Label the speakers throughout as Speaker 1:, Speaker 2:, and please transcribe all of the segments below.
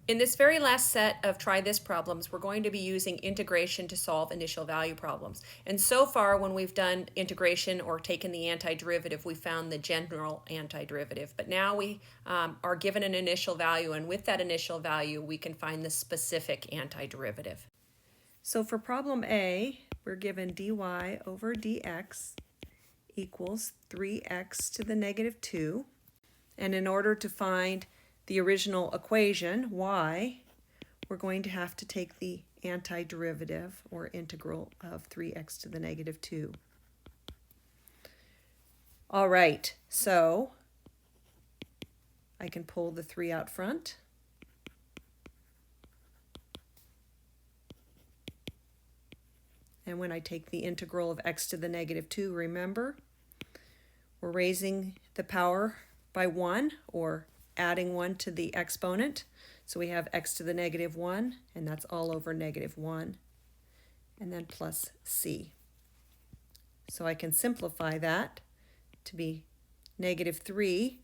Speaker 1: In this very last set of try this problems, we're going to be using integration to solve initial value problems. And so far, when we've done integration or taken the antiderivative, we found the general antiderivative. But now we are given an initial value, and with that initial value, we can find the specific antiderivative. So for problem A, we're given dy over dx equals 3x to the negative 2. And in order to find the original equation, y, we're going to have to take the antiderivative or integral of 3x to the negative 2. All right, so I can pull the 3 out front. And when I take the integral of x to the negative 2, remember, we're raising the power by 1 or adding 1 to the exponent. So we have x to the negative 1, and that's all over negative 1, and then plus c. So I can simplify that to be negative 3.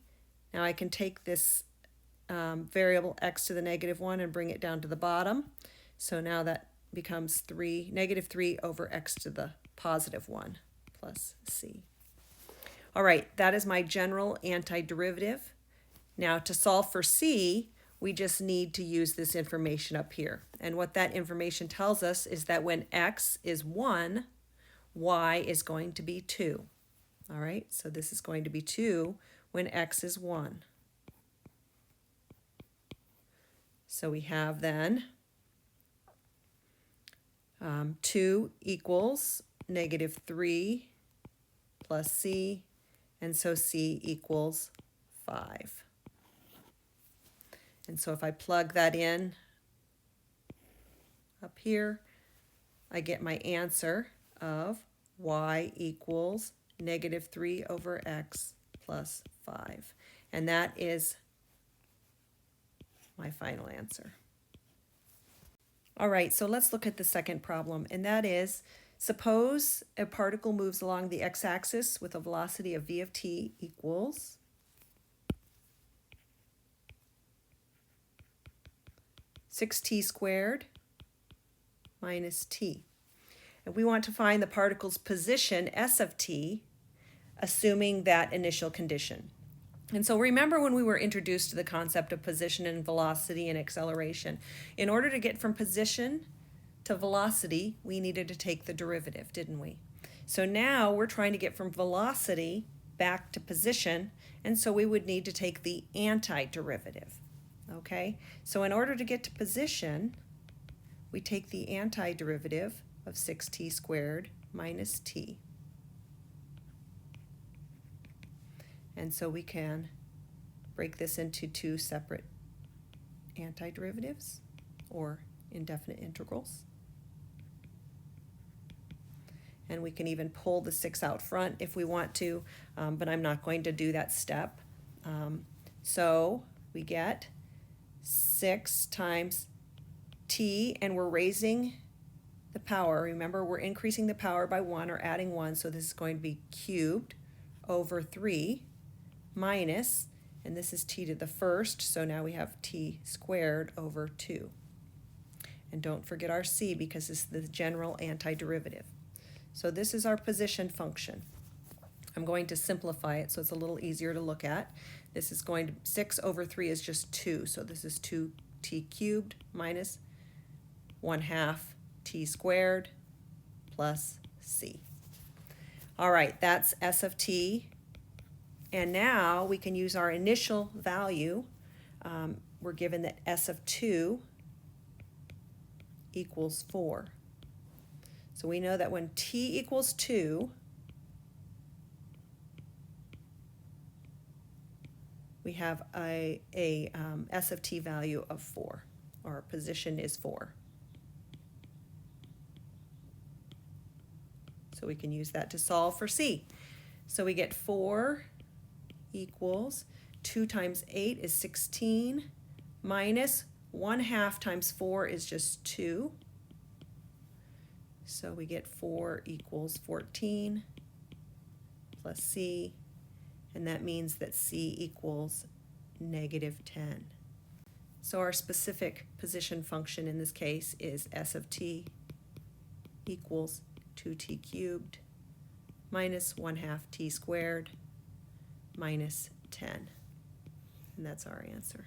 Speaker 1: Now I can take this variable x to the negative 1 and bring it down to the bottom. So now that becomes negative 3 over x to the positive 1 plus c. All right, that is my general antiderivative. Now to solve for c, we just need to use this information up here. And what that information tells us is that when x is 1, y is going to be 2. All right, so this is going to be 2 when x is 1. So we have then 2 equals negative 3 plus c, and so c equals 5. And so if I plug that in up here, I get my answer of y equals negative 3 over x plus 5. And that is my final answer. All right, so let's look at the second problem, and that is, suppose a particle moves along the x-axis with a velocity of v of t equals (6t squared minus t). And we want to find the particle's position, s of t, assuming that initial condition. And so remember when we were introduced to the concept of position and velocity and acceleration, in order to get from position to velocity, we needed to take the derivative, didn't we? So now we're trying to get from velocity back to position, and so we would need to take the antiderivative. Okay, so in order to get to position, we take the antiderivative of 6t squared minus t. And so we can break this into two separate antiderivatives or indefinite integrals. And we can even pull the 6 out front if we want to, but I'm not going to do that step. So we get 6 times t, and we're raising the power. Remember, we're increasing the power by 1 or adding 1, so this is going to be cubed over 3 minus, and this is t to the first, so now we have t squared over 2. And don't forget our c because this is the general antiderivative. So this is our position function. I'm going to simplify it so it's a little easier to look at. This is going to, 6 over 3 is just 2, so this is 2t cubed minus 1/2 t squared plus c. All right, that's s of t. And now we can use our initial value. We're given that s of 2 equals 4. So we know that when t equals 2, we have a s of t value of 4, or our position is 4. So we can use that to solve for c. So we get 4 equals 2 times 8 is 16 minus 1/2 times 4 is just 2. So we get 4 equals 14 plus c, and that means that c equals -10. So our specific position function in this case is s of t equals 2t cubed minus 1/2 t squared minus 10. And that's our answer.